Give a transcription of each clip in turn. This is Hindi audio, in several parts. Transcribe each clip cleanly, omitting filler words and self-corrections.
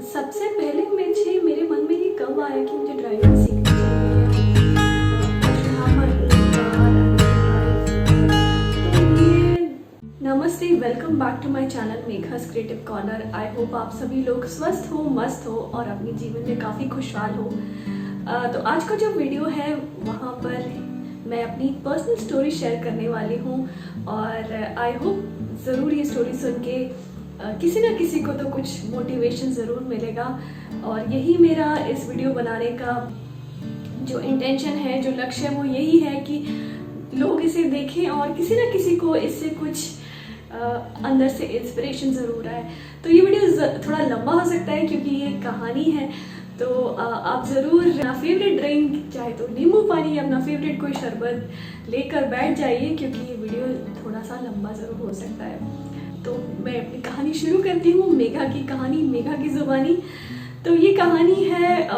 सबसे पहले मुझे मेरे मन में ये कब आया कि मुझे ड्राइविंग सीखनी चाहिए नमस्ते, welcome back to my channel Megha's creative corner. I hope आप सभी लोग स्वस्थ हो, मस्त हो और अपने जीवन में काफ़ी खुशहाल हो। तो आज का जो वीडियो है वहाँ पर मैं अपनी पर्सनल स्टोरी शेयर करने वाली हूँ और आई होप ज़रूर ये स्टोरी सुन के किसी ना किसी को तो कुछ मोटिवेशन ज़रूर मिलेगा। और यही मेरा इस वीडियो बनाने का जो इंटेंशन है, जो लक्ष्य है, वो यही है कि लोग इसे देखें और किसी ना किसी को इससे कुछ अंदर से इंस्पिरेशन ज़रूर आए। तो ये वीडियो थोड़ा लंबा हो सकता है क्योंकि ये कहानी है, तो आप ज़रूर अपना फेवरेट ड्रिंक, चाहे तो नींबू पानी या अपना फेवरेट कोई शरबत लेकर बैठ जाइए क्योंकि ये वीडियो थोड़ा सा लंबा ज़रूर हो सकता है। तो मैं अपनी कहानी शुरू करती हूँ, मेघा की कहानी, मेघा की ज़ुबानी। तो ये कहानी है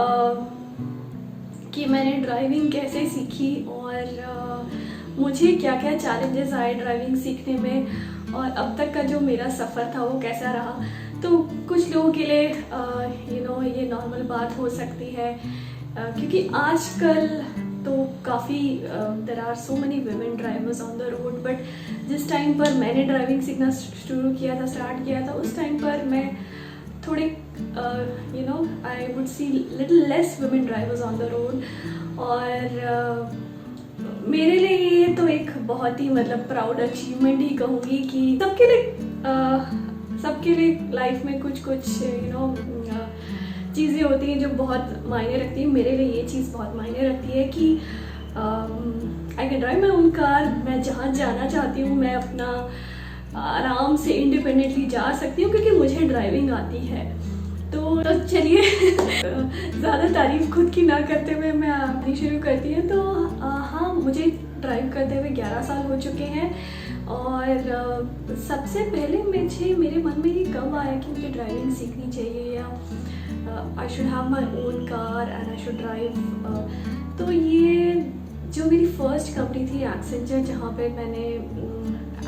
कि मैंने ड्राइविंग कैसे सीखी और मुझे क्या क्या चैलेंजेस आए ड्राइविंग सीखने में और अब तक का जो मेरा सफ़र था वो कैसा रहा। तो कुछ लोगों के लिए ये नॉर्मल बात हो सकती है क्योंकि आजकल तो काफ़ी there are so many women drivers on the road, but जिस टाइम पर मैंने ड्राइविंग सीखना शुरू किया था, स्टार्ट किया था, उस टाइम पर मैं थोड़े I would see little less women drivers on the road. और मेरे लिए ये तो एक बहुत ही प्राउड अचीवमेंट ही कहूँगी कि सबके लिए लाइफ में कुछ चीज़ें होती हैं जो बहुत मायने रखती हैं। मेरे लिए ये चीज़ बहुत मायने रखती है कि I can drive my own car. मैं जहाँ जाना चाहती हूँ मैं अपना आराम से इंडिपेंडेंटली जा सकती हूँ क्योंकि मुझे ड्राइविंग आती है। तो चलिए ज़्यादा तारीफ खुद की ना करते हुए मैं अपनी शुरू करती हूँ। तो हाँ, मुझे ड्राइव करते हुए 11 साल हो चुके हैं और सबसे पहले मेरे मन में ये कब आया कि मुझे ड्राइविंग सीखनी चाहिए या I should have my own car and I should drive. तो ये जो मेरी फर्स्ट कंपनी थी एक्सेंचर, जहाँ पे मैंने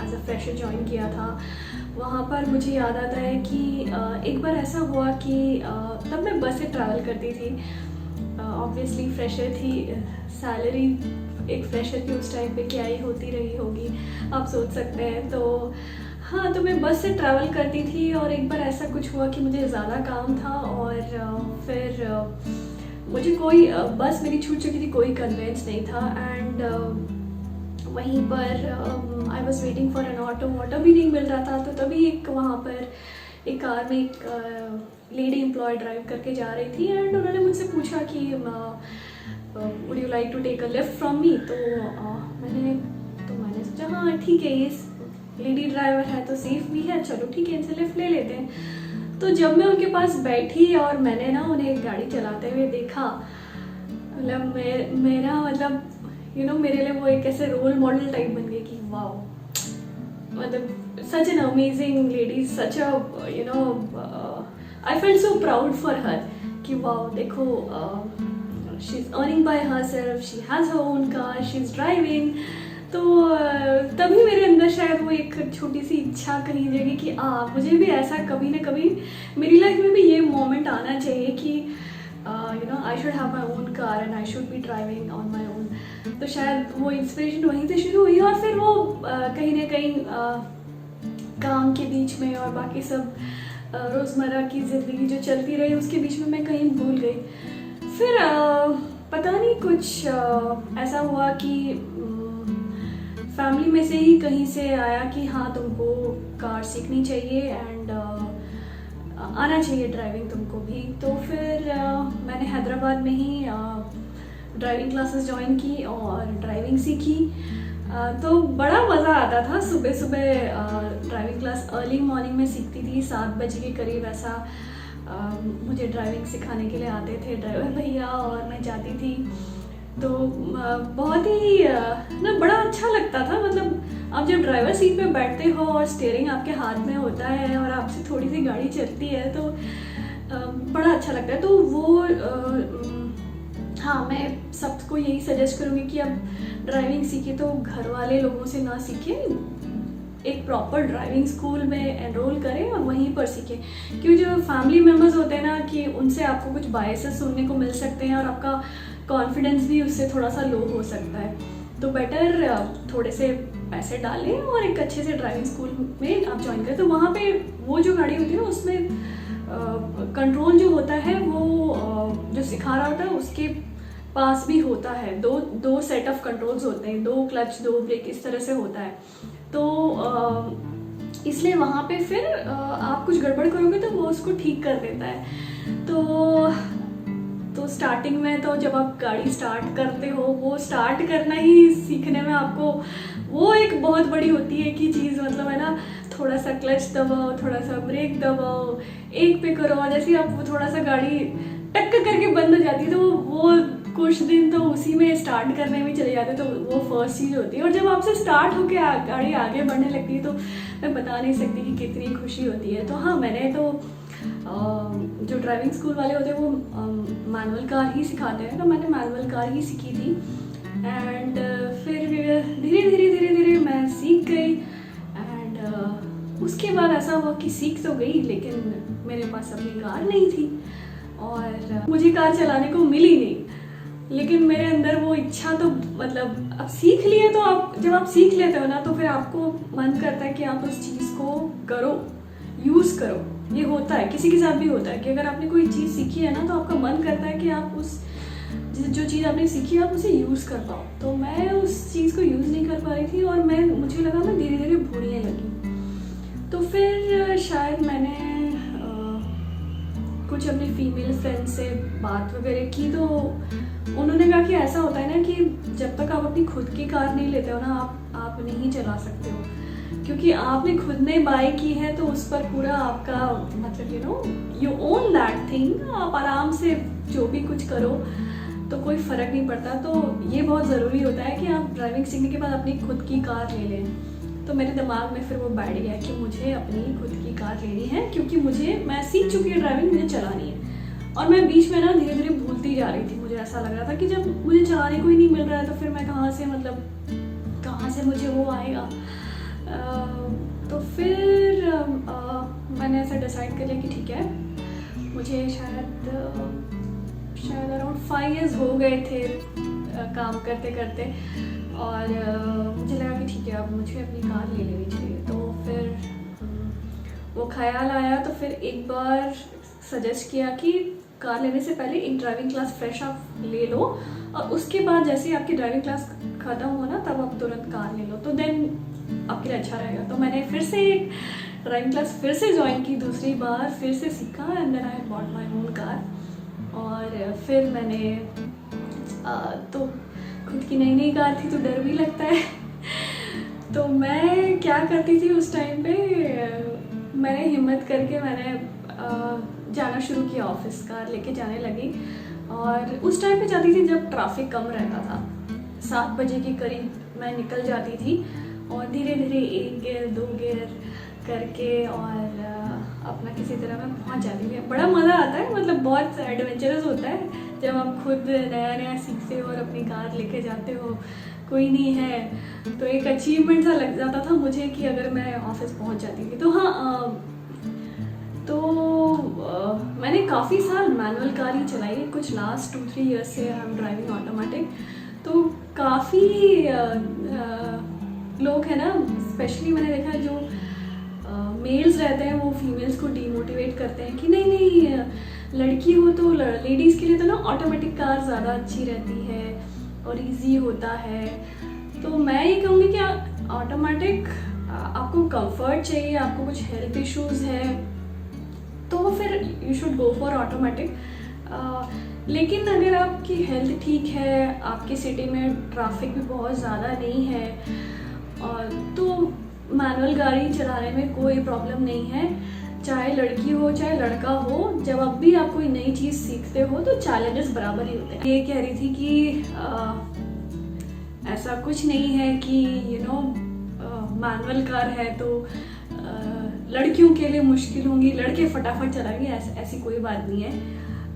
एज अ फ्रेशर ज्वाइन किया था, वहाँ पर मुझे याद आता है कि एक बार ऐसा हुआ कि तब मैं बस से ट्रैवल करती थी। ऑब्वियसली फ्रेशर थी, सैलरी एक फ्रेशर की उस टाइम पे क्या ही होती रही होगी, आप सोच सकते हैं। तो हाँ, तो मैं बस से ट्रैवल करती थी और एक बार ऐसा कुछ हुआ कि मुझे ज़्यादा काम था और फिर मुझे कोई बस मेरी छूट चुकी थी, कोई कन्वेंस नहीं था। एंड वहीं पर I was waiting for an auto भी नहीं मिल रहा था। तो तभी वहाँ पर एक कार में एक लेडी एम्प्लॉय ड्राइव करके जा रही थी एंड उन्होंने मुझसे पूछा कि would you like to take a lift from me. तो मैंने सोचा हाँ ठीक है, ये लेडी ड्राइवर है तो सेफ भी है, चलो ठीक है, इनसे लिफ्ट ले लेते हैं। तो जब मैं उनके पास बैठी और मैंने ना उन्हें गाड़ी चलाते हुए देखा, मेरे लिए वो एक ऐसे रोल मॉडल टाइप बन गए कि wow, such an amazing lady, such I felt so proud for her कि वाओ देखो, she is earning bye herself, she has her own car, she is driving. तो तभी मेरे अंदर शायद वो एक छोटी सी इच्छा कहीं जगह कि मुझे भी ऐसा कभी ना कभी मेरी लाइफ में भी ये मोमेंट आना चाहिए कि I should have my own car and I should be driving on my own. तो शायद वो इंस्पिरेशन वहीं से शुरू हुई और फिर वो कहीं ना कहीं काम के बीच में और बाकी सब रोज़मर्रा की ज़िंदगी जो चलती रही उसके बीच में मैं कहीं भूल गई। फिर पता नहीं कुछ ऐसा हुआ कि फैमिली में से ही कहीं से आया कि हाँ तुमको कार सीखनी चाहिए एंड आना चाहिए ड्राइविंग तुमको भी। तो फिर मैंने हैदराबाद में ही ड्राइविंग क्लासेस ज्वाइन की और ड्राइविंग सीखी। तो बड़ा मज़ा आता था। सुबह सुबह ड्राइविंग क्लास अर्ली मॉर्निंग में सीखती थी, 7 बजे के करीब ऐसा मुझे ड्राइविंग सिखाने के लिए आते थे ड्राइवर भैया और मैं जाती थी। तो बहुत ही बड़ा अच्छा लगता था। आप जब ड्राइवर सीट पे बैठते हो और स्टीयरिंग आपके हाथ में होता है और आपसे थोड़ी सी गाड़ी चलती है तो बड़ा अच्छा लगता है। तो वो हाँ, मैं सबको यही सजेस्ट करूँगी कि अब ड्राइविंग सीखे तो घर वाले लोगों से ना सीखें, एक प्रॉपर ड्राइविंग स्कूल में एनरोल करें और वहीं पर सीखें। क्योंकि जो फैमिली मेम्बर्स होते हैं ना, कि उनसे आपको कुछ बायसेस सुनने को मिल सकते हैं और आपका कॉन्फिडेंस भी उससे थोड़ा सा लो हो सकता है। तो बेटर थोड़े से पैसे डालें और एक अच्छे से ड्राइविंग स्कूल में आप ज्वाइन करें। तो वहाँ पे वो जो गाड़ी होती है ना, उसमें कंट्रोल जो होता है वो जो सिखा रहा होता है उसके पास भी होता है। दो सेट ऑफ कंट्रोल्स होते हैं, 2 क्लच 2 ब्रेक, इस तरह से होता है। तो इसलिए वहाँ पे फिर आप कुछ गड़बड़ करोगे तो वो उसको ठीक कर देता है। तो स्टार्टिंग में तो जब आप गाड़ी स्टार्ट करते हो, वो स्टार्ट करना ही सीखने में आपको वो एक बहुत बड़ी होती है कि चीज़, मतलब है ना, थोड़ा सा क्लच दबाओ, थोड़ा सा ब्रेक दबाओ, एक पे करो, और जैसे आप थोड़ा सा गाड़ी टक करके बंद हो जाती है तो वो कुछ दिन तो उसी में स्टार्ट करने में चले जाते हैं। तो वो फर्स्ट चीज़ होती है। और जब आपसे स्टार्ट होके गाड़ी आगे बढ़ने लगती है तो मैं बता नहीं सकती कि कितनी खुशी होती है। तो हाँ, मैंने तो जो ड्राइविंग स्कूल वाले होते हैं वो मैनुअल कार ही सिखाते हैं, तो मैंने मैनुअल कार ही सीखी थी। एंड फिर धीरे धीरे मैं सीख गई। एंड उसके बाद ऐसा हुआ कि सीख तो गई, लेकिन मेरे पास अपनी कार नहीं थी और मुझे कार चलाने को मिली नहीं। लेकिन मेरे अंदर वो इच्छा तो, मतलब अब सीख लिए तो आप जब आप सीख लेते हो ना, तो फिर आपको मन करता है कि आप उस चीज़ को करो, यूज़ करो। ये होता है, किसी के साथ भी होता है कि अगर आपने कोई चीज़ सीखी है ना, तो आपका मन करता है कि आप उस जो चीज़ आपने सीखी आप उसे यूज़ कर पाओ। तो मैं उस चीज़ को यूज़ नहीं कर पा रही थी और मुझे लगा मैं धीरे धीरे भूलने लगी। तो फिर शायद मैंने कुछ अपनी फीमेल फ्रेंड्स से बात वगैरह की, तो उन्होंने कहा कि ऐसा होता है ना कि जब तक आप अपनी खुद की कार नहीं लेते हो ना, आप नहीं चला सकते हो, क्योंकि आपने खुद ने बाय की है तो उस पर पूरा आपका, मतलब यू ओन दैट थिंग। आप आराम से जो भी कुछ करो तो कोई फ़र्क नहीं पड़ता। तो ये बहुत ज़रूरी होता है कि आप ड्राइविंग सीखने के बाद अपनी खुद की कार ले लें। तो मेरे दिमाग में फिर वो बैठ गया कि मुझे अपनी खुद की कार लेनी है, क्योंकि मैं सीख चुकी हूँ ड्राइविंग, मुझे चलानी है। और मैं बीच में ना धीरे धीरे भूलती जा रही थी। मुझे ऐसा लग रहा था कि जब मुझे चलाने को ही नहीं मिल रहा है तो फिर मैं कहाँ से मुझे वो आएगा। तो फिर मैंने ऐसा डिसाइड कर लिया कि ठीक है, मुझे शायद अराउंड 5 years हो गए थे काम करते करते, और मुझे लगा कि ठीक है, अब मुझे अपनी कार ले लेनी चाहिए। तो फिर वो ख्याल आया, तो फिर एक बार सजेस्ट किया कि कार लेने से पहले एक ड्राइविंग क्लास फ्रेश आप ले लो, और उसके बाद जैसे ही आपकी ड्राइविंग क्लास ख़त्म हो ना, तब आप तुरंत कार ले लो, तो देन आपके लिए अच्छा रहेगा। तो मैंने फिर से एक ड्राइविंग क्लास फिर से ज्वाइन की, दूसरी बार फिर से सीखा, and then I bought my own car. और फिर मैंने तो खुद की नई कार थी तो डर भी लगता है। तो मैं क्या करती थी उस टाइम पे, मैंने हिम्मत करके मैंने जाना शुरू किया ऑफिस, कार लेके जाने लगी। और उस टाइम पे जाती थी जब ट्रैफिक कम रहता था, 7 बजे के करीब मैं निकल जाती थी, और धीरे धीरे 1 गियर 2 गियर करके और अपना किसी तरह मैं पहुंच जाती थी। बड़ा मज़ा आता है, मतलब बहुत एडवेंचरस होता है जब आप खुद नया सीखते हो और अपनी कार लेके जाते हो, कोई नहीं है, तो एक अचीवमेंट सा लग जाता था मुझे कि अगर मैं ऑफिस पहुंच जाती थी। तो हाँ, मैंने काफ़ी साल मैनुअल कार ही चलाई है, कुछ लास्ट 2-3 years से आई एम ड्राइविंग ऑटोमेटिक। तो काफ़ी लोग हैं ना, स्पेशली मैंने देखा जो मेल्स रहते हैं वो फीमेल्स को डीमोटिवेट करते हैं कि नहीं लड़की हो तो लेडीज़ के लिए तो ना ऑटोमेटिक कार ज़्यादा अच्छी रहती है और इजी होता है। तो मैं ये कहूँगी कि ऑटोमेटिक आपको कंफर्ट चाहिए, आपको कुछ हेल्थ इश्यूज़ है तो फिर you should go for automatic. लेकिन अगर आपकी हेल्थ ठीक है, आपकी सिटी में ट्रैफिक भी बहुत ज़्यादा नहीं है, तो मैनुअल गाड़ी चलाने में कोई प्रॉब्लम नहीं है। चाहे लड़की हो चाहे लड़का हो, जब अब भी आप कोई नई चीज़ सीखते हो तो चैलेंजेस बराबर ही होते हैं। ये कह रही थी कि ऐसा कुछ नहीं है कि मैनुअल कार है तो लड़कियों के लिए मुश्किल होंगी, लड़के फटाफट चलाएंगे, ऐसी कोई बात नहीं है।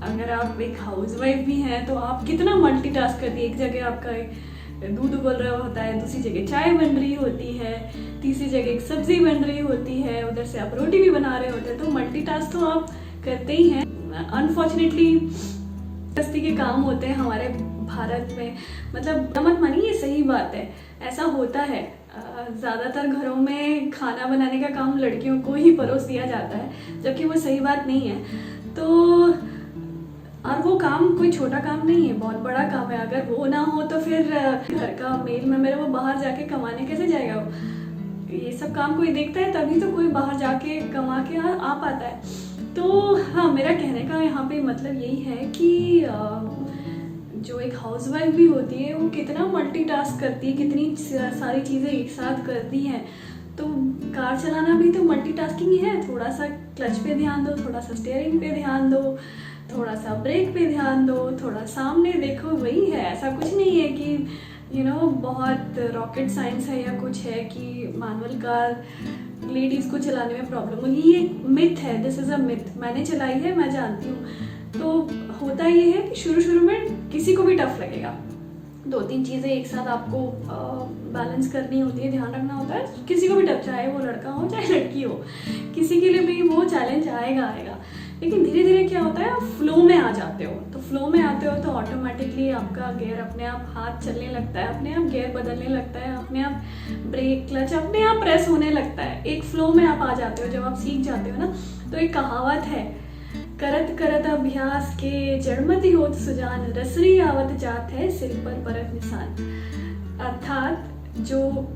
अगर आप एक हाउसवाइफ भी हैं तो आप कितना मल्टीटास्क करती है, एक जगह आपका दूध उबल रहा होता है, दूसरी जगह चाय बन रही होती है, तीसरी जगह एक सब्जी बन रही होती है, उधर से आप रोटी भी बना रहे होते हैं। तो मल्टीटास्क तो आप करते ही हैं। अनफॉर्चुनेटली गृहस्थी के काम होते हैं हमारे भारत में, मतलब मत मानिए ये सही बात है, ऐसा होता है। ज़्यादातर घरों में खाना बनाने का काम लड़कियों को ही परोस दिया जाता है, जबकि वो सही बात नहीं है। तो और वो काम कोई छोटा काम नहीं है, बहुत बड़ा काम है। अगर वो ना हो तो फिर घर का मेल मेंबर है वो बाहर जाके कमाने कैसे जाएगा? वो ये सब काम कोई देखता है तभी तो कोई बाहर जाके कमा के आ पाता है। तो हाँ, मेरा कहने का यहाँ पे मतलब यही है कि जो एक हाउसवाइफ भी होती है वो कितना मल्टीटास्क करती है, कितनी सारी चीज़ें एक साथ करती हैं। तो कार चलाना भी तो मल्टीटास्किंग ही है। थोड़ा सा क्लच पे ध्यान दो, थोड़ा सा स्टीयरिंग पे ध्यान दो, थोड़ा सा ब्रेक पे ध्यान दो, थोड़ा सामने देखो, वही है। ऐसा कुछ नहीं है कि बहुत रॉकेट साइंस है या कुछ है कि मैनुअल कार लेडीज़ को चलाने में प्रॉब्लम होगी। ये मिथ है, दिस इज़ अ मिथ। मैंने चलाई है, मैं जानती हूँ। तो होता ये है कि शुरू में किसी को भी टफ लगेगा। 2-3 चीज़ें एक साथ आपको बैलेंस करनी होती है, ध्यान रखना होता है। किसी को भी टफ, चाहे वो लड़का हो चाहे लड़की हो, किसी के लिए भी वो चैलेंज आएगा। लेकिन धीरे धीरे क्या होता है, आप फ्लो में आ जाते हो। तो फ्लो में आते हो तो ऑटोमेटिकली आपका गियर अपने आप हाथ चलने लगता है, अपने आप गियर बदलने लगता है, अपने आप ब्रेक क्लच अपने आप प्रेस होने लगता है। एक फ्लो में आप आ जाते हो जब आप सीख जाते हो ना। तो एक कहावत है, करत करत अभ्यास के जड़मति होत सुजान, रसरी आवत जात है सिर पर परत निशान। अर्थात जो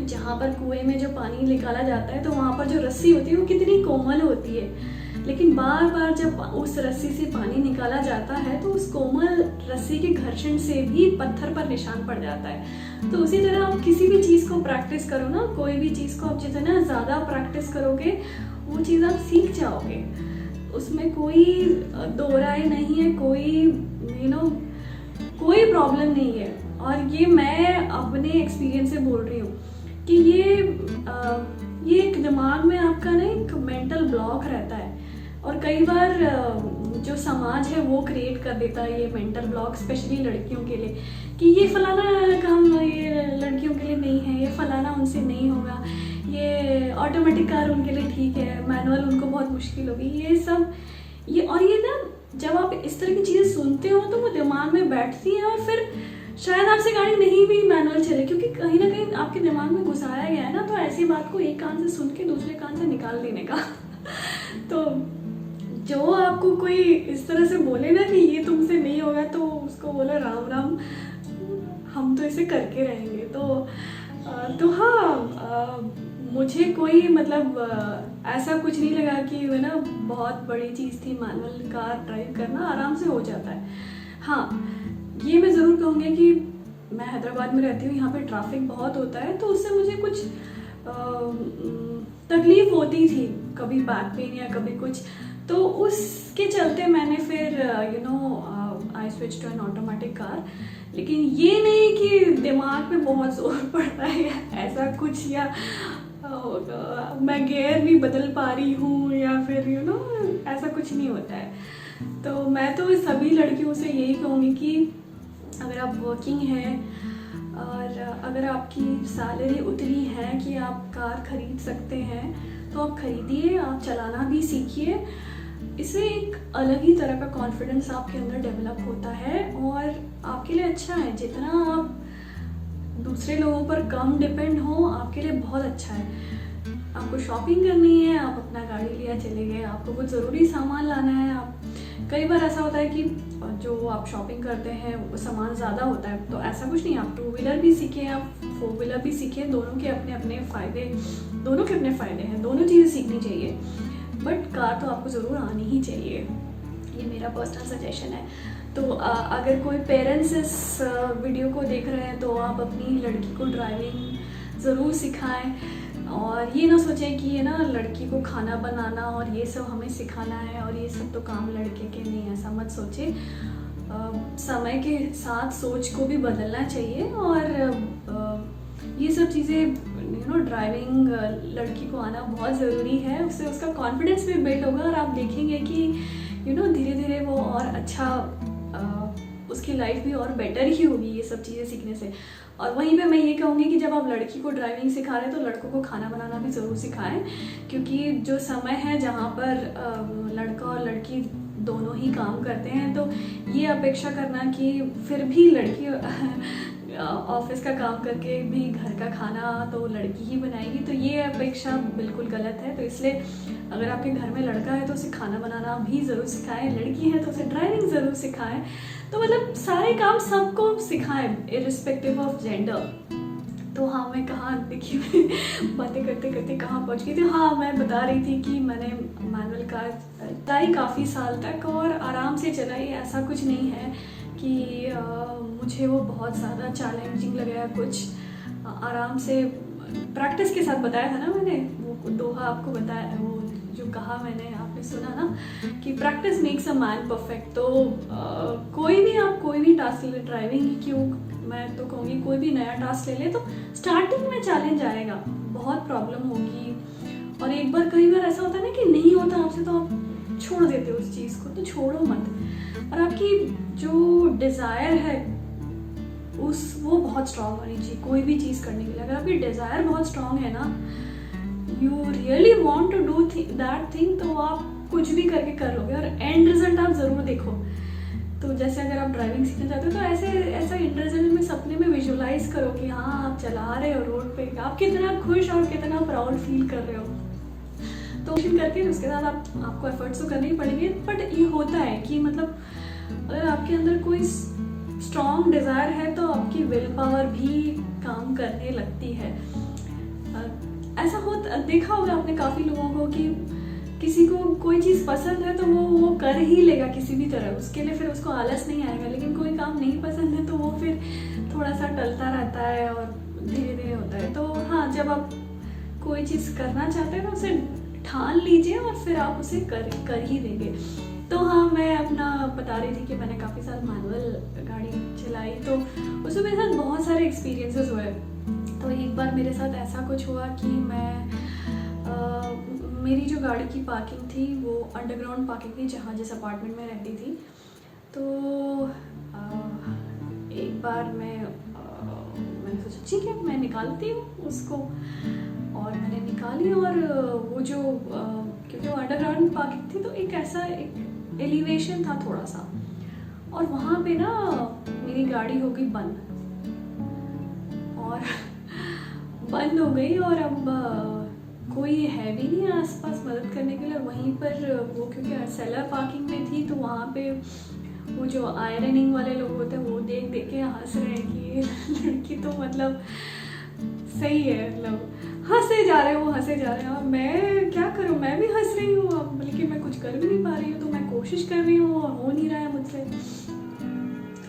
जहाँ पर कुएं में जो पानी निकाला जाता है तो वहाँ पर जो रस्सी होती है वो कितनी कोमल होती है, लेकिन बार बार जब उस रस्सी से पानी निकाला जाता है तो उस कोमल रस्सी के घर्षण से भी पत्थर पर निशान पड़ जाता है। तो उसी तरह आप किसी भी चीज़ को प्रैक्टिस करो ना, कोई भी चीज़ को आप जितना ज़्यादा प्रैक्टिस करोगे वो चीज़ आप सीख जाओगे। उसमें कोई दो राय नहीं है, कोई प्रॉब्लम नहीं है। और ये मैं अपने एक्सपीरियंस से बोल रही हूँ कि ये एक दिमाग में आपका ना एक मेंटल ब्लॉक रहता है, और कई बार जो समाज है वो क्रिएट कर देता है ये मेंटल ब्लॉक, स्पेशली लड़कियों के लिए, कि ये फलाना काम ये लड़कियों के लिए नहीं है, ये फलाना उनसे नहीं होगा, ये ऑटोमेटिक कार उनके लिए ठीक है, मैनुअल उनको बहुत मुश्किल होगी। ये सब ये ना जब आप इस तरह की चीज़ें सुनते हो तो वो दिमाग में बैठती है, और फिर शायद आपसे गाड़ी नहीं भी मैनुअल चले, क्योंकि कहीं ना कहीं आपके दिमाग में घुसाया गया है ना। तो ऐसी बात को एक कान से सुन के दूसरे कान से निकाल देने का। तो जो आपको कोई इस तरह से बोले ना कि ये तुमसे नहीं होगा, तो उसको बोला राम राम, हम तो इसे करके रहेंगे। तो हाँ, मुझे कोई मतलब ऐसा कुछ नहीं लगा कि वो ना बहुत बड़ी चीज़ थी मैनुअल कार ड्राइव करना, आराम से हो जाता है। हाँ, ये मैं ज़रूर कहूँगी कि मैं हैदराबाद में रहती हूँ, यहाँ पे ट्रैफिक बहुत होता है, तो उससे मुझे कुछ तकलीफ होती थी, कभी बैक पेन या कभी कुछ। तो उसके चलते मैंने फिर I switch to an automatic car. लेकिन ये नहीं कि दिमाग पे बहुत जोर पड़ता है या ऐसा कुछ, या मैं गियर नहीं बदल पा रही हूँ, या फिर ऐसा कुछ नहीं होता है। तो मैं तो सभी लड़कियों से यही कहूँगी कि अगर आप वर्किंग हैं और अगर आपकी सैलरी उतनी है कि आप कार खरीद सकते हैं, तो आप खरीदिए, आप चलाना भी सीखिए। इससे एक अलग ही तरह का कॉन्फिडेंस आपके अंदर डेवलप होता है और आपके लिए अच्छा है। जितना आप दूसरे लोगों पर कम डिपेंड हो, आपके लिए बहुत अच्छा है। आपको शॉपिंग करनी है, आप अपना गाड़ी लिया चले गए, आपको कुछ ज़रूरी सामान लाना है। आप कई बार ऐसा होता है कि जो आप शॉपिंग करते हैं वो सामान ज़्यादा होता है, तो ऐसा कुछ नहीं, आप 2 व्हीलर भी सीखें, आप 4 व्हीलर भी सीखें, दोनों के अपने अपने फ़ायदे हैं, दोनों चीज़ें सीखनी चाहिए। बट कार तो आपको ज़रूर आनी ही चाहिए, ये मेरा पर्सनल सजेशन है। तो अगर कोई पेरेंट्स इस वीडियो को देख रहे हैं तो आप अपनी लड़की को ड्राइविंग ज़रूर सिखाएं, और ये ना सोचें कि ये ना लड़की को खाना बनाना और ये सब हमें सिखाना है और ये सब तो काम लड़के के नहीं, ऐसा मत सोचें। समय के साथ सोच को भी बदलना चाहिए, और ये सब चीज़ें ड्राइविंग लड़की को आना बहुत ज़रूरी है। उससे उसका कॉन्फिडेंस भी बिल्ड होगा और आप देखेंगे कि धीरे धीरे वो और अच्छा उसकी लाइफ भी और बेटर ही होगी ये सब चीज़ें सीखने से। और वहीं पे मैं ये कहूँगी कि जब आप लड़की को ड्राइविंग सिखा रहे हैं तो लड़कों को खाना बनाना भी ज़रूर सिखाएं, क्योंकि जो समय है जहाँ पर लड़का और लड़की दोनों ही काम करते हैं, तो ये अपेक्षा करना कि फिर भी लड़की ऑफिस का काम करके भी घर का खाना तो लड़की ही बनाएगी, तो ये अपेक्षा बिल्कुल गलत है। तो इसलिए अगर आपके घर में लड़का है तो उसे खाना बनाना भी ज़रूर सिखाएं, लड़की है तो उसे ड्राइविंग ज़रूर सिखाएं। तो मतलब सारे काम सबको सिखाएं इर्रिस्पेक्टिव ऑफ जेंडर। तो हाँ, मैं कहाँ देखिए बातें करते करते कहाँ पहुँच गई थी। हाँ, मैं बता रही थी कि मैंने मैनुअल कार चलाई काफ़ी साल तक और आराम से चलाई, ऐसा कुछ नहीं है कि मुझे वो बहुत ज़्यादा चैलेंजिंग लगा। कुछ आराम से प्रैक्टिस के साथ बताया था ना मैंने, वो दोहा आपको बताया, वो जो कहा मैंने, आपने सुना ना कि practice makes a man perfect. तो कोई भी टास्क ले, ड्राइविंग ही क्यों, मैं तो कहूँगी कोई भी नया टास्क ले ले तो स्टार्टिंग में चैलेंज आएगा, बहुत प्रॉब्लम होगी, और एक बार कई बार ऐसा होता है ना कि नहीं होता आपसे तो आप छोड़ देते हो उस चीज़ को, तो छोड़ो मत। और आपकी जो डिज़ायर है वो बहुत स्ट्रांग होनी चाहिए कोई भी चीज़ करने के लिए। अगर आपकी डिज़ायर बहुत स्ट्रांग है ना, you really want to do that thing, तो आप कुछ भी करके कर लोगे और एंड रिजल्ट आप ज़रूर देखो। तो जैसे अगर आप ड्राइविंग सीखना चाहते हो तो ऐसा एंड रिजल्ट में सपने में विजुअलाइज करो कि हाँ आप चला रहे हो रोड पे, आप कितना खुश और कितना प्राउड फील कर रहे हो। तो करके उसके साथ आपको एफर्ट्स तो करने ही पड़ेंगे, बट ये होता है कि मतलब अगर आपके अंदर कोई स्ट्रॉन्ग डिज़ायर है तो आपकी विल पावर भी काम करने लगती है। ऐसा देखा होगा आपने काफ़ी लोगों को कि किसी को कोई चीज़ पसंद है तो वो कर ही लेगा किसी भी तरह, उसके लिए फिर उसको आलस नहीं आएगा। लेकिन कोई काम नहीं पसंद है तो वो फिर थोड़ा सा टलता रहता है और धीरे धीरे होता है। तो हाँ, जब आप कोई चीज़ करना चाहते हैं तो उसे ठान लीजिए और फिर आप उसे कर ही देंगे। तो हाँ, मैं अपना बता रही थी कि मैंने काफ़ी साल मैनुअल गाड़ी चलाई, तो उसमें मेरे साथ बहुत सारे एक्सपीरियंसेस हुए। तो एक बार मेरे साथ ऐसा कुछ हुआ कि मेरी जो गाड़ी की पार्किंग थी वो अंडरग्राउंड पार्किंग थी, जहाँ जिस अपार्टमेंट में रहती थी। तो एक बार मैंने सोचा ठीक है मैं निकालती हूँ उसको, और मैंने निकाली। और वो जो क्योंकि वो अंडरग्राउंड पार्किंग थी तो एक एलिवेशन था थोड़ा सा, और वहाँ पे ना मेरी गाड़ी हो गई बंद हो गई। और अब कोई है भी नहीं आसपास मदद करने के लिए। वहीं पर वो क्योंकि सेलर पार्किंग में थी तो वहाँ पे वो जो आयरनिंग वाले लोग होते हैं वो देख के हंस रहे हैं कि ये लड़की तो मतलब सही है, मतलब हंसे जा रहे हैं। और मैं क्या करूँ, मैं भी हंस रही हूँ अब, बल्कि मैं कुछ कर भी नहीं पा रही हूँ। तो मैं कोशिश कर रही हूँ और हो नहीं रहा है मुझसे।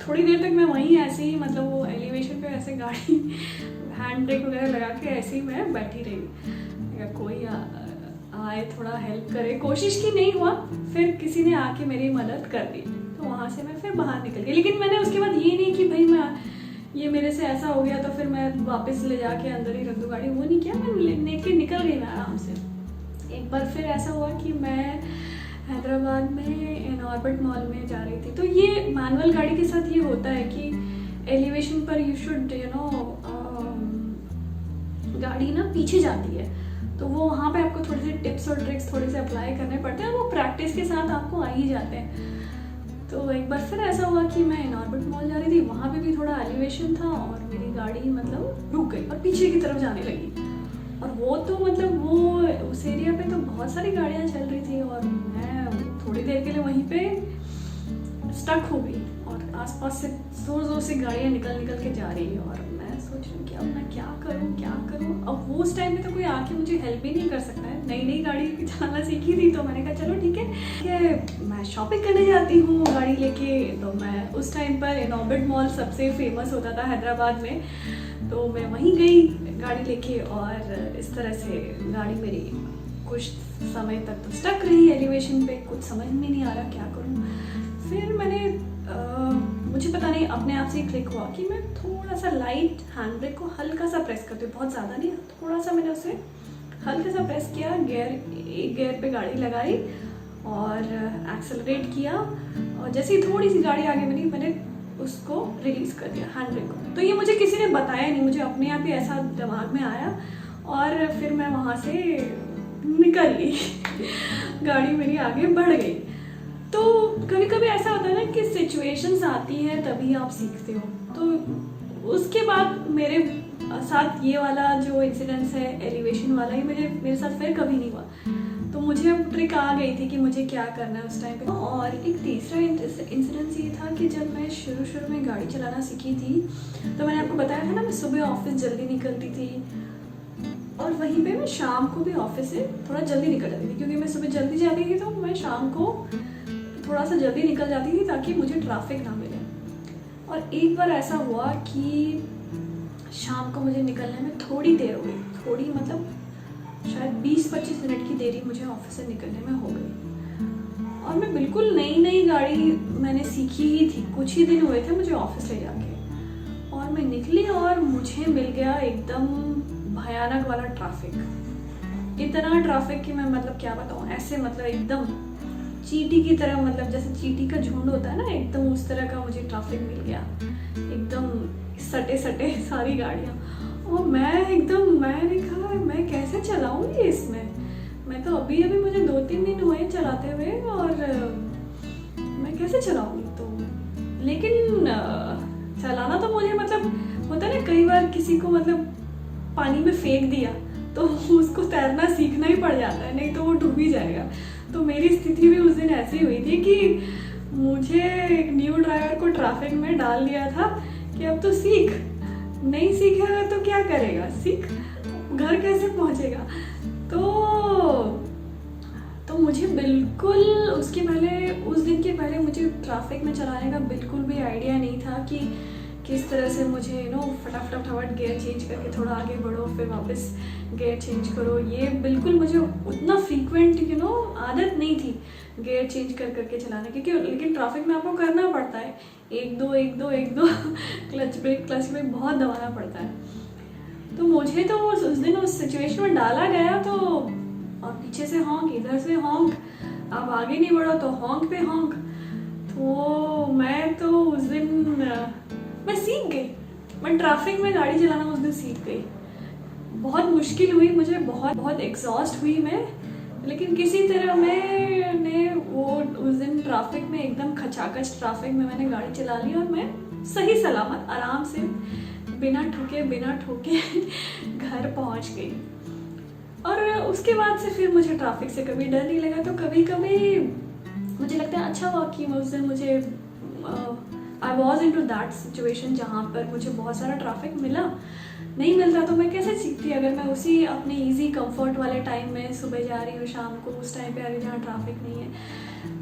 थोड़ी देर तक मैं वहीं ऐसे ही मतलब वो एलिवेशन पे ऐसे गाड़ी हैंड ब्रेक वगैरह लगा के ऐसे ही मैं बैठी रही, कोई आए थोड़ा हेल्प करे। कोशिश की, नहीं हुआ, फिर किसी ने आके मेरी मदद कर दी। तो वहाँ से मैं फिर बाहर निकल गई। लेकिन मैंने उसके बाद ये नहीं कि भाई ये मेरे से ऐसा हो गया तो फिर मैं वापस ले जाके अंदर ही रख दूँ गाड़ी, वो नहीं किया। मैं लेके निकल गई मैं आराम से। एक बार फिर ऐसा हुआ कि मैं हैदराबाद में इनऑर्बिट मॉल में जा रही थी। तो ये मैनुअल गाड़ी के साथ ये होता है कि एलिवेशन पर यू शुड गाड़ी ना पीछे जाती है, तो वो वहाँ पे आपको थोड़े से टिप्स और ट्रिक्स थोड़े से अप्लाई करने पड़ते हैं, वो प्रैक्टिस के साथ आपको आ ही जाते हैं। तो एक बार फिर ऐसा हुआ कि मैं इनऑर्बिट मॉल जा रही थी, वहाँ पे भी थोड़ा एलिवेशन था और मेरी गाड़ी मतलब रुक गई और पीछे की तरफ जाने लगी। और वो तो मतलब वो उस एरिया पे तो बहुत सारी गाड़ियाँ चल रही थी और मैं थोड़ी देर के लिए वहीं पे स्टक हो गई। और आसपास से जोर से गाड़ियाँ निकल के जा रही है और मैं सोच रही हूँ कि अब मैं क्या करूँ। अब वो उस टाइम में तो कोई आके मुझे हेल्प ही नहीं कर सकता है, नई गाड़ी चलाना सीखी थी। तो मैंने कहा चलो ठीक है मैं शॉपिंग करने जाती हूँ गाड़ी लेके। तो मैं उस टाइम पर इनऑर्बिट मॉल सबसे फेमस होता था हैदराबाद में, तो मैं वहीं गई गाड़ी लेके। और इस तरह से गाड़ी मेरी कुछ समय तक तो स्टक रही एलिवेशन पे, कुछ समझ में नहीं आ रहा क्या करूँ। फिर मैंने मुझे पता नहीं अपने आप से ही क्लिक हुआ कि मैं थोड़ा सा लाइट हैंड ब्रेक को हल्का सा प्रेस करती हूँ, बहुत ज़्यादा नहीं, थोड़ा सा मैंने उसे हल्का सा प्रेस किया, एक गियर पे गाड़ी लगाई और एक्सेलरेट किया। और जैसे ही थोड़ी सी गाड़ी आगे बढ़ी मैंने उसको रिलीज़ कर दिया, हैंड ब्रेक को। तो ये मुझे किसी ने बताया नहीं, मुझे अपने आप ही ऐसा दिमाग में आया और फिर मैं वहाँ से निकल गई गाड़ी मेरी आगे बढ़ गई। तो कभी कभी ऐसा होता है ना कि सिचुएशंस आती हैं तभी आप सीखते हो। तो उसके बाद मेरे साथ ये वाला जो इंसिडेंस है एलिवेशन वाला, ये मेरे साथ फिर कभी नहीं हुआ। तो मुझे अब ट्रिक आ गई थी कि मुझे क्या करना है उस टाइम पे। और एक तीसरा इंसिडेंस ये था कि जब मैं शुरू में गाड़ी चलाना सीखी थी, तो मैंने आपको बताया था ना मैं सुबह ऑफिस जल्दी निकलती थी और वहीं पे मैं शाम को भी ऑफिस से थोड़ा जल्दी निकल जाती थी, क्योंकि मैं सुबह जल्दी जाती थी तो मैं शाम को थोड़ा सा जल्दी निकल जाती थी ताकि मुझे ट्रैफिक ना मिले। और एक बार ऐसा हुआ कि शाम को मुझे निकलने में थोड़ी देर हो गई, थोड़ी मतलब शायद 20-25 मिनट की देरी मुझे ऑफिस से निकलने में हो गई। और मैं बिल्कुल नई गाड़ी मैंने सीखी ही थी, कुछ ही दिन हुए थे मुझे ऑफिस ले जाके, और मैं निकली और मुझे मिल गया एकदम भयानक वाला ट्रैफिक। इतना ट्रैफिक कि मैं मतलब क्या बताऊँ, ऐसे मतलब एकदम चींटी की तरह, मतलब जैसे चींटी का झुंड होता है ना, एकदम उस तरह का मुझे ट्रैफिक मिल गया, एकदम सटे सारी गाड़ियाँ। और मैंने कहा मैं कैसे चलाऊंगी इसमें, मैं तो अभी मुझे 2-3 दिन हुए चलाते हुए और मैं कैसे चलाऊंगी। तो लेकिन चलाना तो मुझे मतलब होता है ना, कई बार किसी को मतलब पानी में फेंक दिया तो उसको तैरना सीखना ही पड़ जाता है, नहीं तो वो डूब ही जाएगा। तो मेरी स्थिति भी उस दिन ऐसी हुई थी कि मुझे एक न्यू ड्राइवर को ट्रैफिक में डाल दिया था कि अब तो सीख, नहीं सीखेगा तो क्या करेगा, सीख, घर कैसे पहुंचेगा। तो मुझे बिल्कुल उसके पहले, उस दिन के पहले मुझे ट्रैफिक में चलाने का बिल्कुल भी आइडिया नहीं था कि किस तरह से मुझे फटाफट गियर चेंज करके थोड़ा आगे बढ़ो, फिर वापस गियर चेंज करो। ये बिल्कुल मुझे उतना फ्रीक्वेंट आदत नहीं थी गियर चेंज करके चलाने की, लेकिन ट्रैफिक में आपको करना पड़ता है, 1-2 क्लच ब्रेक बहुत दबाना पड़ता है। तो मुझे तो उस दिन उस सिचुएशन में डाला गया, तो और पीछे से हॉन्क, इधर से हॉन्क, अब आगे नहीं बढ़ो तो हॉन्क पे हॉन्क। तो मैं तो उस दिन मैं सीख गई, मैं ट्रैफिक में गाड़ी चलाना उस दिन सीख गई। बहुत मुश्किल हुई मुझे, बहुत एग्जॉस्ट हुई मैं, लेकिन किसी तरह मैंने वो उस दिन ट्रैफिक में एकदम खचाखच ट्रैफिक में मैंने गाड़ी चला ली और मैं सही सलामत आराम से बिना ठोके घर पहुंच गई। और उसके बाद से फिर मुझे ट्रैफिक से कभी डर नहीं लगा। तो कभी कभी मुझे लगता है अच्छा हुआ कि उस दिन मुझे I was into that situation जहाँ पर मुझे बहुत सारा ट्रैफिक मिला। नहीं मिलता तो मैं कैसे सीखती, अगर मैं उसी अपने इजी कंफर्ट वाले टाइम में सुबह जा रही हूँ, शाम को उस टाइम पे आ रही जहाँ ट्रैफिक नहीं है,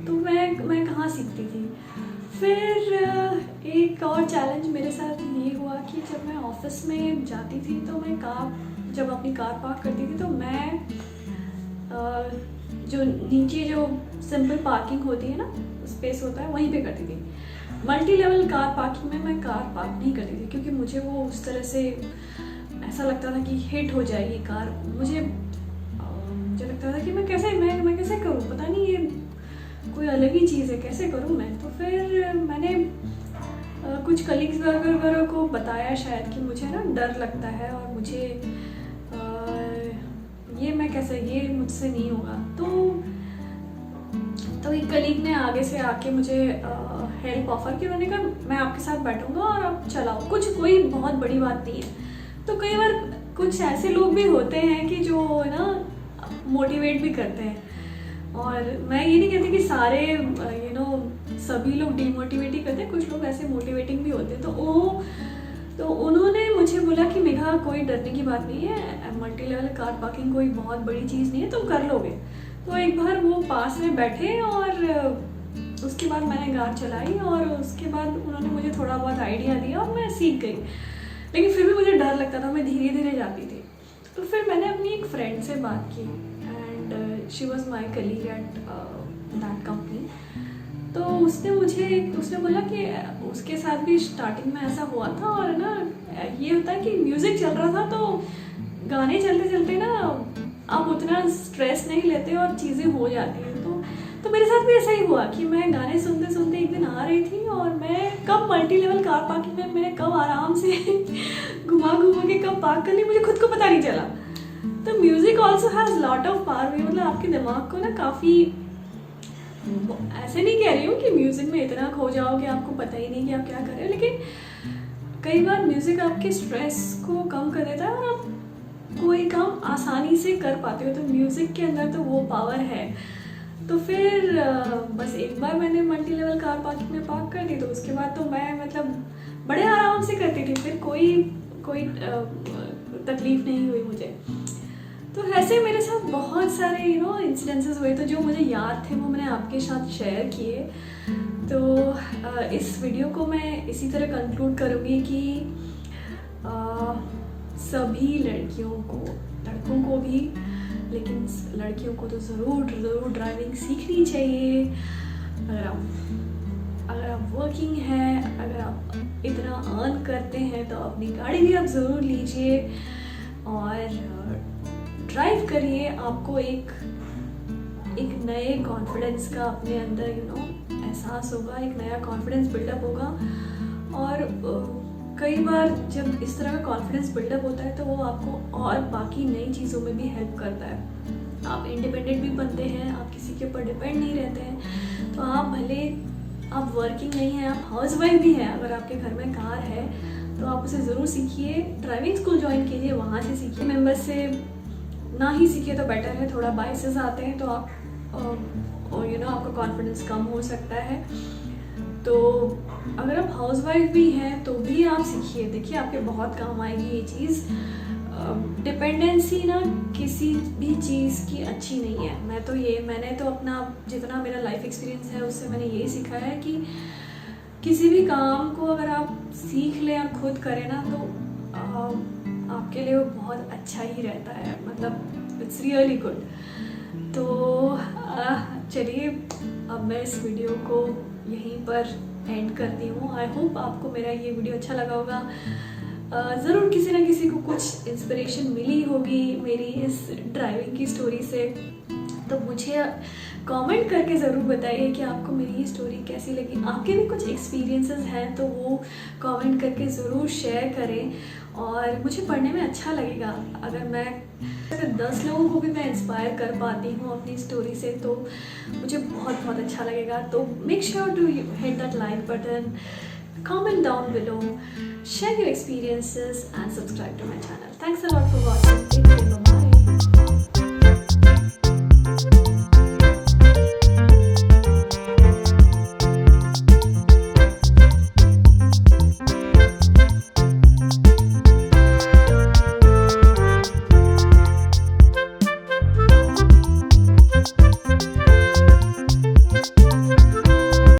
तो मैं कहाँ सीखती थी। फिर एक और चैलेंज मेरे साथ ये हुआ कि जब मैं ऑफिस में जाती थी तो मैं जब अपनी कार पार्क करती थी तो मैं जो नीचे जो सिंपल पार्किंग होती है ना, स्पेस होता है, वहीं पे करती थी। मल्टी लेवल कार पार्किंग में मैं कार पार्क नहीं करती थी, क्योंकि मुझे वो उस तरह से ऐसा लगता था कि हिट हो जाएगी कार। मुझे लगता था कि मैं कैसे करूँ, पता नहीं ये कोई अलग ही चीज़ है, कैसे करूँ मैं। तो फिर मैंने कुछ कलीग्स वगैरह को बताया शायद कि मुझे ना डर लगता है और मुझे ये मुझसे नहीं होगा। तो एक कलीग ने आगे से आके मुझे हेल्प ऑफर की, उन्होंने कहा मैं आपके साथ बैठूंगा और आप चलाओ, कोई बहुत बड़ी बात नहीं है। तो कई बार कुछ ऐसे लोग भी होते हैं कि जो ना मोटिवेट भी करते हैं, और मैं ये नहीं कहती कि सारे सभी लोग डिमोटिवेट ही करते हैं, कुछ लोग ऐसे मोटिवेटिंग भी होते हैं। तो उन्होंने मुझे बोला कि मेघा कोई डरने की बात नहीं है, मल्टी लेवल कार पार्किंग कोई बहुत बड़ी चीज़ नहीं है, तुम कर लोगे। तो एक बार वो पास में बैठे और उसके बाद मैंने कार चलाई और उसके बाद उन्होंने मुझे थोड़ा बहुत आइडिया दिया और मैं सीख गई। लेकिन फिर भी मुझे डर लगता था, मैं धीरे धीरे जाती थी। तो फिर मैंने अपनी एक फ्रेंड से बात की and she was my colleague at that company. तो उसने बोला कि उसके साथ भी स्टार्टिंग में ऐसा हुआ था, और ना ये होता है कि म्यूज़िक चल रहा था तो गाने चलते चलते ना आप उतना स्ट्रेस नहीं लेते और चीज़ें हो जाती हैं। तो मेरे साथ भी ऐसा ही हुआ कि मैं गाने सुनते सुनते एक दिन आ रही थी और मैं कब मल्टी लेवल कार पार्किंग में मैंने कब आराम से घुमा घुमा के कब पार्क कर ली, मुझे खुद को पता नहीं चला। तो music also has lot of power, मतलब आपके दिमाग को ना काफ़ी, ऐसे नहीं कह रही हूँ कि म्यूजिक में इतना खो जाओ कि आपको पता ही नहीं कि आप क्या कर रहे हो, लेकिन कई बार म्यूजिक आपके स्ट्रेस को कम कर देता है और आप कोई काम आसानी से कर पाते हो। तो म्यूजिक के अंदर तो वो पावर है। तो फिर बस एक बार मैंने मल्टी लेवल कार पार्किंग में पार्क कर दी, तो उसके बाद तो मैं मतलब बड़े आराम से करती थी, फिर कोई तकलीफ नहीं हुई मुझे। तो ऐसे मेरे साथ बहुत सारे इंसिडेंसेस हुए, तो जो मुझे याद थे वो मैंने आपके साथ शेयर किए। तो इस वीडियो को मैं इसी तरह कंक्लूड करूँगी कि सभी लड़कियों को, लड़कों को भी, लेकिन लड़कियों को तो ज़रूर ड्राइविंग सीखनी चाहिए। अगर आप वर्किंग हैं, अगर आप इतना अर्न करते हैं, तो अपनी गाड़ी भी आप ज़रूर लीजिए और ड्राइव करिए। आपको एक नए कॉन्फिडेंस का अपने अंदर एहसास होगा, एक नया कॉन्फिडेंस बिल्डअप होगा। और कई बार जब इस तरह का कॉन्फिडेंस बिल्डअप होता है तो वो आपको और बाकी नई चीज़ों में भी हेल्प करता है। आप इंडिपेंडेंट भी बनते हैं, आप किसी के ऊपर डिपेंड नहीं रहते हैं। तो आप भले आप वर्किंग नहीं हैं, आप हाउसवाइफ भी हैं, अगर आपके घर में कार है तो आप उसे ज़रूर सीखिए। ड्राइविंग स्कूल ज्वाइन कीजिए, वहाँ से सीखिए। मेंबर से ना ही सीखिए तो बेटर है, थोड़ा बाइसेस आते हैं तो आप आपका कॉन्फिडेंस कम हो सकता है। तो अगर आप हाउसवाइफ भी हैं तो भी आप सीखिए, देखिए आपके बहुत काम आएगी ये चीज़। डिपेंडेंसी ना किसी भी चीज़ की अच्छी नहीं है। मैंने तो अपना जितना मेरा लाइफ एक्सपीरियंस है उससे मैंने यही सीखा है कि किसी भी काम को अगर आप सीख लें और खुद करें ना, तो आपके लिए वो बहुत अच्छा ही रहता है, मतलब इट्स रियली गुड। तो चलिए अब मैं इस वीडियो को यहीं पर एंड करती हूँ। आई होप आपको मेरा ये वीडियो अच्छा लगा होगा। ज़रूर किसी ना किसी को कुछ इंस्पिरेशन मिली होगी मेरी इस ड्राइविंग की स्टोरी से। तो मुझे कमेंट करके ज़रूर बताइए कि आपको मेरी ये स्टोरी कैसी लगी। आपके भी कुछ एक्सपीरियंसेस हैं तो वो कमेंट करके ज़रूर शेयर करें और मुझे पढ़ने में अच्छा लगेगा। अगर 10 लोगों को भी मैं इंस्पायर कर पाती हूँ अपनी स्टोरी से तो मुझे बहुत अच्छा लगेगा। तो make sure to hit that like button, comment down below, share your experiences and subscribe to my channel. Thanks a lot for watching.